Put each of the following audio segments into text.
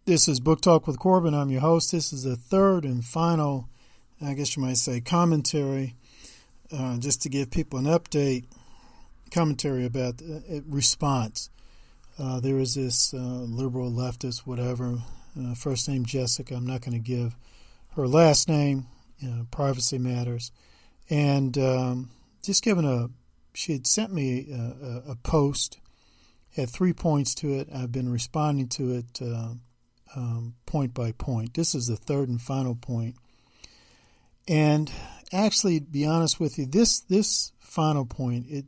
This is Book Talk with Corbin. I'm your host. This is the third and final, I guess you might say, commentary, just to give people an update, commentary about response. There is this liberal, leftist, whatever, first name Jessica. I'm not going to give her last name, privacy matters. And just giving she had sent me a post, had 3 points to it. I've been responding to it point by point. This is the third and final point. And actually, to be honest with you, this final point, it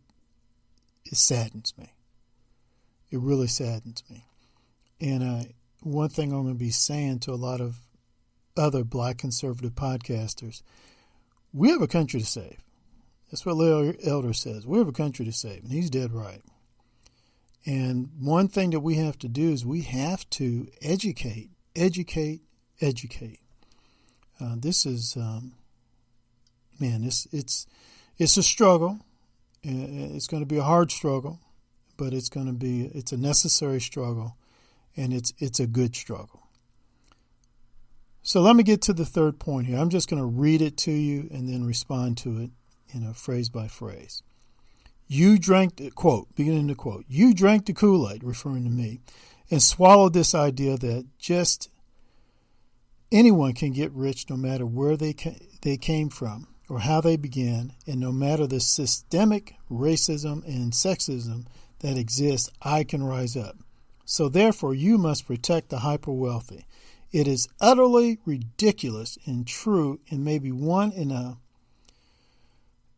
saddens me. It really saddens me. And one thing I'm going to be saying to a lot of other black conservative podcasters, we have a country to save. That's what Leo Elder says. We have a country to save, and he's dead right. And one thing that we have to do is we have to educate. This is, it's a struggle. It's going to be a hard struggle, but it's a necessary struggle, and it's a good struggle. So let me get to the third point here. I'm just going to read it to you and then respond to it, phrase by phrase. You drank the quote, beginning the quote, you drank the Kool-Aid, referring to me, and swallowed this idea that just anyone can get rich no matter where they came from or how they began, and no matter the systemic racism and sexism that exists, I can rise up. So therefore, you must protect the hyper-wealthy. It is utterly ridiculous and true, and maybe one in a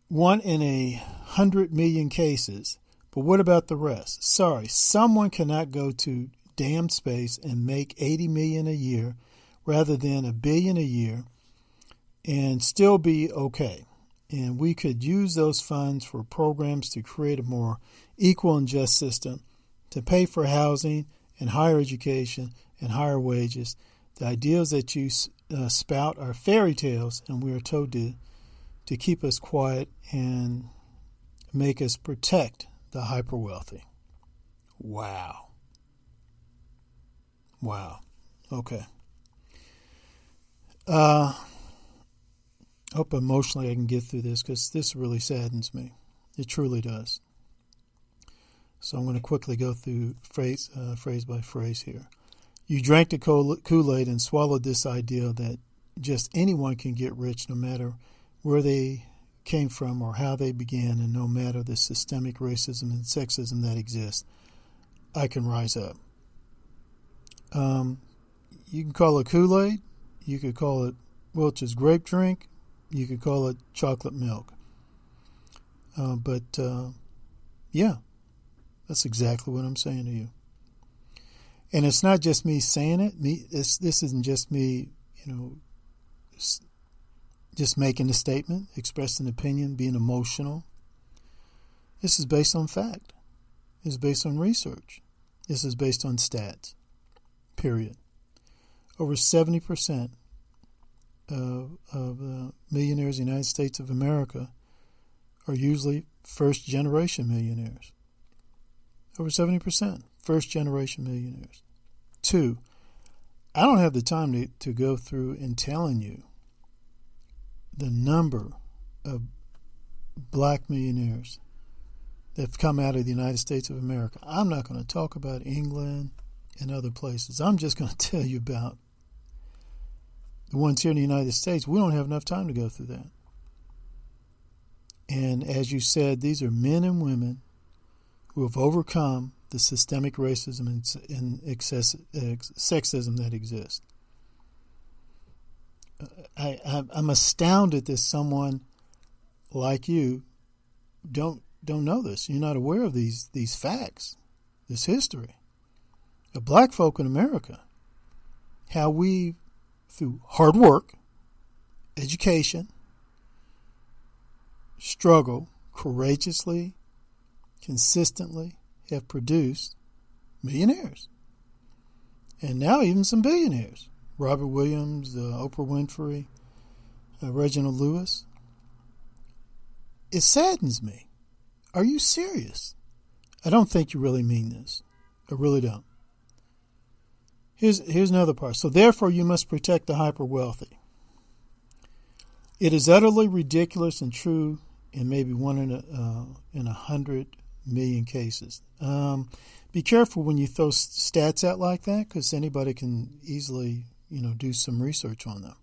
100 million cases. But what about the rest? Sorry, someone cannot go to damn space and make 80 million a year rather than $1 billion a year and still be okay. And we could use those funds for programs to create a more equal and just system, to pay for housing and higher education and higher wages. The ideas that you spout are fairy tales, and we are told to keep us quiet and make us protect the hyper-wealthy. Wow. Okay. Hope emotionally I can get through this, because this really saddens me. It truly does. So I'm going to quickly go through phrase by phrase here. You drank the Kool-Aid and swallowed this idea that just anyone can get rich no matter where they came from or how they began, and no matter the systemic racism and sexism that exists, I can rise up. You can call it Kool-Aid. You could call it Welch's grape drink. You could call it chocolate milk. Yeah, that's exactly what I'm saying to you. And it's not just me saying it. This isn't just me, just making a statement, expressing an opinion, being emotional. This is based on fact. It's based on research. This is based on stats, period. Over 70% of millionaires in the United States of America are usually first-generation millionaires. Over 70%, first-generation millionaires. 2, I don't have the time to go through and telling you the number of black millionaires that have come out of the United States of America. I'm not going to talk about England and other places. I'm just going to tell you about the ones here in the United States. We don't have enough time to go through that. And as you said, these are men and women who have overcome the systemic racism and sexism that exists. I'm astounded that someone like you don't know this. You're not aware of these facts, this history of black folk in America, how we, through hard work, education, struggle, courageously, consistently have produced millionaires. And now even some billionaires. Robert Williams, Oprah Winfrey, Reginald Lewis. It saddens me. Are you serious? I don't think you really mean this. I really don't. Here's another part. So therefore you must protect the hyper-wealthy. It is utterly ridiculous and true in maybe one in 100 million cases. Be careful when you throw stats out like that, because anybody can easily, do some research on them.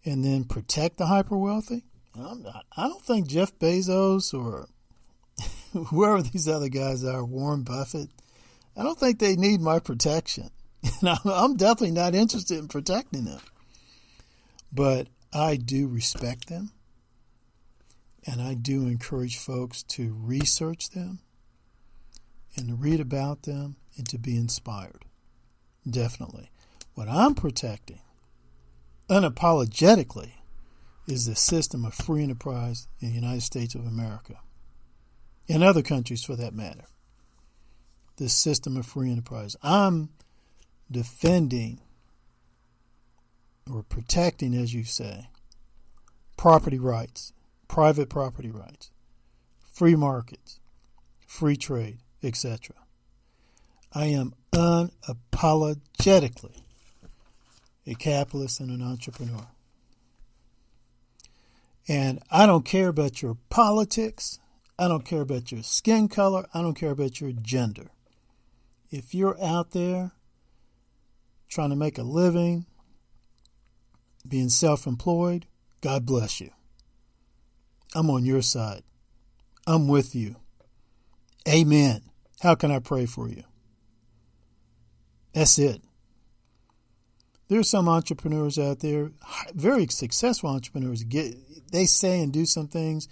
And then protect the hyper-wealthy. I don't think Jeff Bezos or whoever these other guys are, Warren Buffett, I don't think they need my protection. And I'm definitely not interested in protecting them. But I do respect them. And I do encourage folks to research them and to read about them and to be inspired. Definitely. What I'm protecting, unapologetically, is the system of free enterprise in the United States of America. And other countries for that matter. The system of free enterprise. I'm defending or protecting, as you say, property rights, private property rights, free markets, free trade, etc. I am unapologetically a capitalist and an entrepreneur. And I don't care about your politics. I don't care about your skin color. I don't care about your gender. If you're out there trying to make a living, being self-employed, God bless you. I'm on your side. I'm with you. Amen. How can I pray for you? That's it. There are some entrepreneurs out there, very successful entrepreneurs, they say and do some things,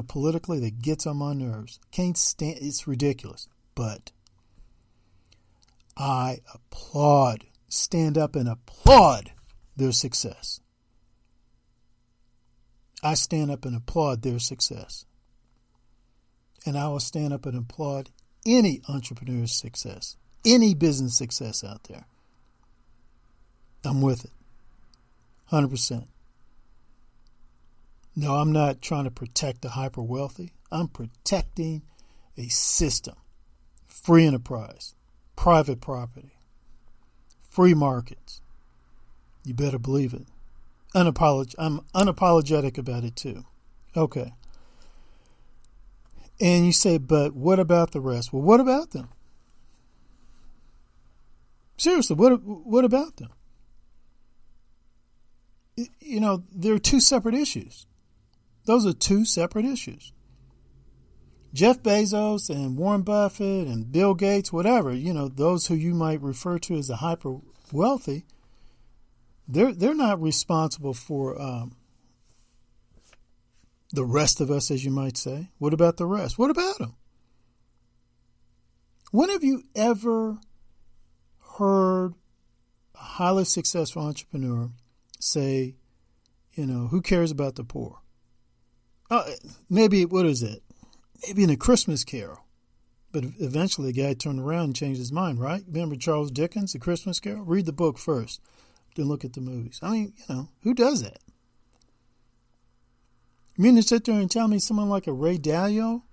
politically that gets on my nerves. Can't stand, it's ridiculous. But I stand up and applaud their success. I stand up and applaud their success. And I will stand up and applaud any entrepreneur's success, any business success out there. I'm with it. 100%. No, I'm not trying to protect the hyper-wealthy. I'm protecting a system, free enterprise, private property, free markets. You better believe it. I'm unapologetic about it too. Okay. And you say, but what about the rest? Well, what about them? Seriously, what about them? There are two separate issues. Those are two separate issues. Jeff Bezos and Warren Buffett and Bill Gates, whatever, those who you might refer to as the hyper wealthy, they're not responsible for the rest of us, as you might say. What about the rest? What about them? When have you ever heard a highly successful entrepreneur say, who cares about the poor? Maybe, what is it? Maybe in A Christmas Carol. But eventually the guy turned around and changed his mind, right? Remember Charles Dickens, A Christmas Carol? Read the book first, then look at the movies. I mean, who does that? You mean to sit there and tell me someone like a Ray Dalio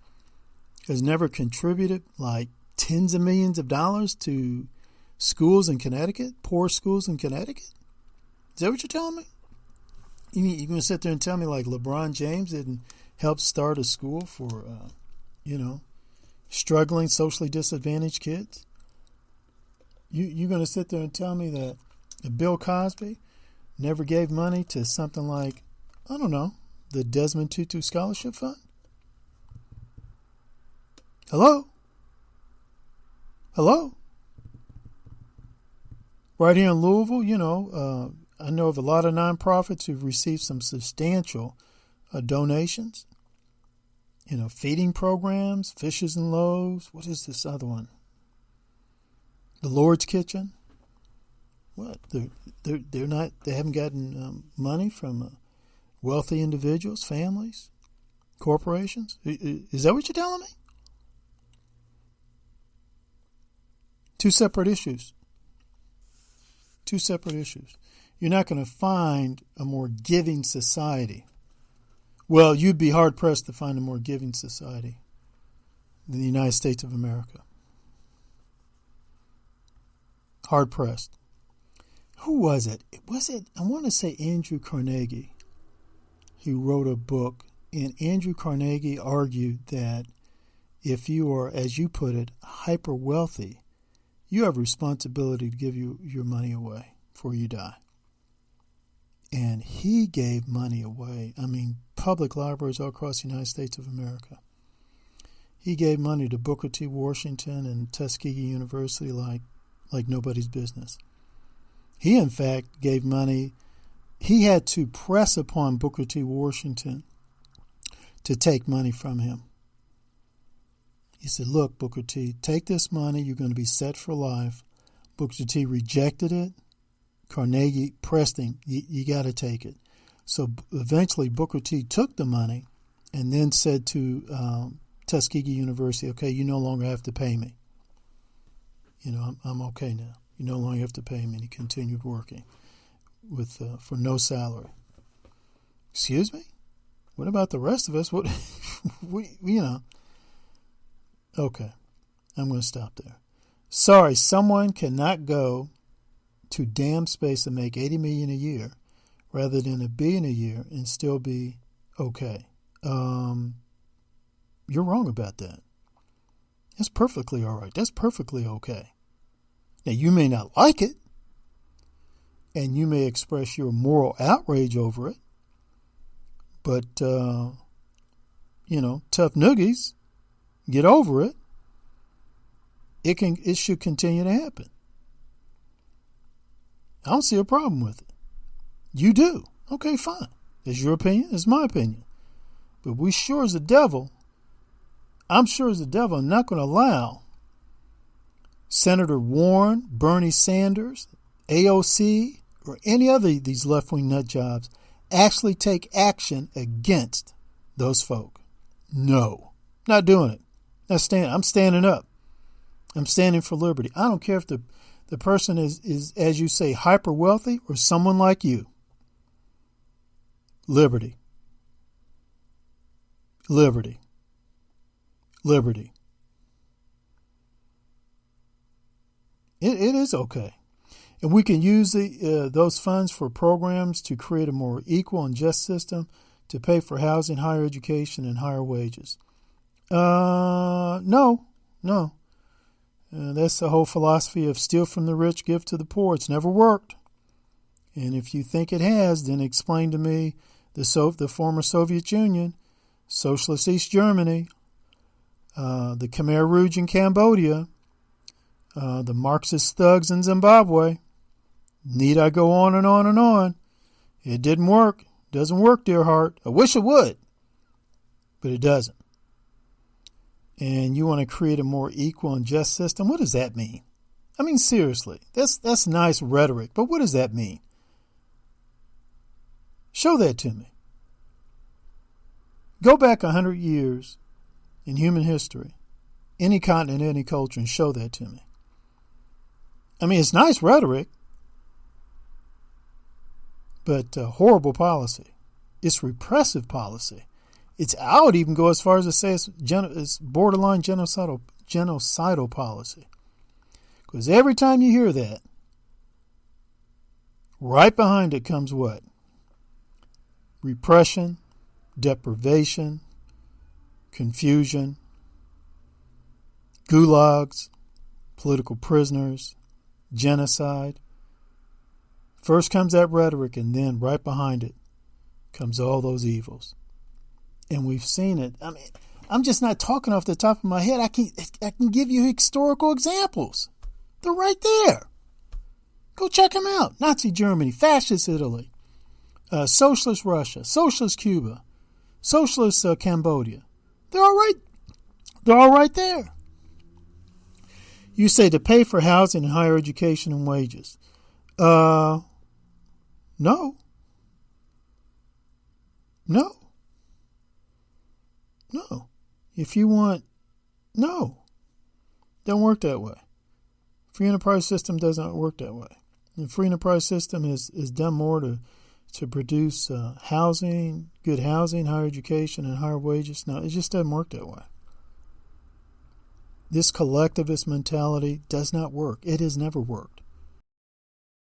has never contributed like tens of millions of dollars to schools in Connecticut, poor schools in Connecticut? Is that what you're telling me? You're going to sit there and tell me like LeBron James didn't help start a school for, struggling, socially disadvantaged kids? You're going to sit there and tell me that Bill Cosby never gave money to something like, I don't know, the Desmond Tutu Scholarship Fund? Hello? Right here in Louisville, I know of a lot of nonprofits who've received some substantial donations. Feeding programs, Fishes and Loaves. What is this other one? The Lord's Kitchen. What? They're not. They haven't gotten money from wealthy individuals, families, corporations. Is that what you're telling me? Two separate issues. You're not going to find a more giving society. Well, you'd be hard-pressed to find a more giving society than the United States of America. Hard pressed. Who was it? I want to say Andrew Carnegie. He wrote a book, and Andrew Carnegie argued that if you are, as you put it, hyper wealthy, you have a responsibility to give your money away before you die. And he gave money away. I mean, public libraries all across the United States of America. He gave money to Booker T. Washington and Tuskegee University like nobody's business. He, in fact, gave money. He had to press upon Booker T. Washington to take money from him. He said, look, Booker T., take this money. You're going to be set for life. Booker T. rejected it. Carnegie pressed him. You got to take it. So eventually Booker T. took the money and then said to Tuskegee University, okay, you no longer have to pay me. I'm okay now. You no longer have to pay me. And he continued working for no salary. Excuse me? What about the rest of us? What, Okay, I'm going to stop there. Sorry, someone cannot go to damn space and make $80 million a year rather than $1 billion a year and still be okay. You're wrong about that. That's perfectly all right. That's perfectly okay. Now, you may not like it, and you may express your moral outrage over it, but, tough noogies, get over it. It should continue to happen. I don't see a problem with it. You do. Okay, fine. It's your opinion. It's my opinion. But I'm sure as the devil, I'm not going to allow Senator Warren, Bernie Sanders, AOC, or any other of these left-wing nut jobs actually take action against those folk. No, not doing it. I'm standing up. I'm standing for liberty. I don't care if the person is, as you say, hyper wealthy or someone like you. Liberty. Liberty. Liberty. It is okay. And we can use those funds for programs to create a more equal and just system to pay for housing, higher education, and higher wages. No. That's the whole philosophy of steal from the rich, give to the poor. It's never worked. And if you think it has, then explain to me the former Soviet Union, Socialist East Germany, the Khmer Rouge in Cambodia, the Marxist thugs in Zimbabwe. Need I go on and on and on? It didn't work. Doesn't work, dear heart. I wish it would, but it doesn't. And you want to create a more equal and just system? What does that mean? I mean, seriously, that's nice rhetoric, but what does that mean? Show that to me. Go back 100 years in human history, any continent, any culture, and show that to me. I mean, it's nice rhetoric, but horrible policy. It's repressive policy. I would even go as far as to say it's borderline genocidal policy. Because every time you hear that, right behind it comes what? Repression, deprivation, confusion, gulags, political prisoners, genocide. First comes that rhetoric, and then right behind it comes all those evils. And we've seen it. I mean, I'm just not talking off the top of my head. I can give you historical examples. They're right there. Go check them out. Nazi Germany, Fascist Italy, Socialist Russia, Socialist Cuba, Socialist Cambodia. They're all right. They're all right there. You say to pay for housing and higher education and wages. No. If you want, no. Don't work that way. Free enterprise system doesn't work that way. The free enterprise system is done more to produce housing, good housing, higher education, and higher wages. No, it just doesn't work that way. This collectivist mentality does not work. It has never worked.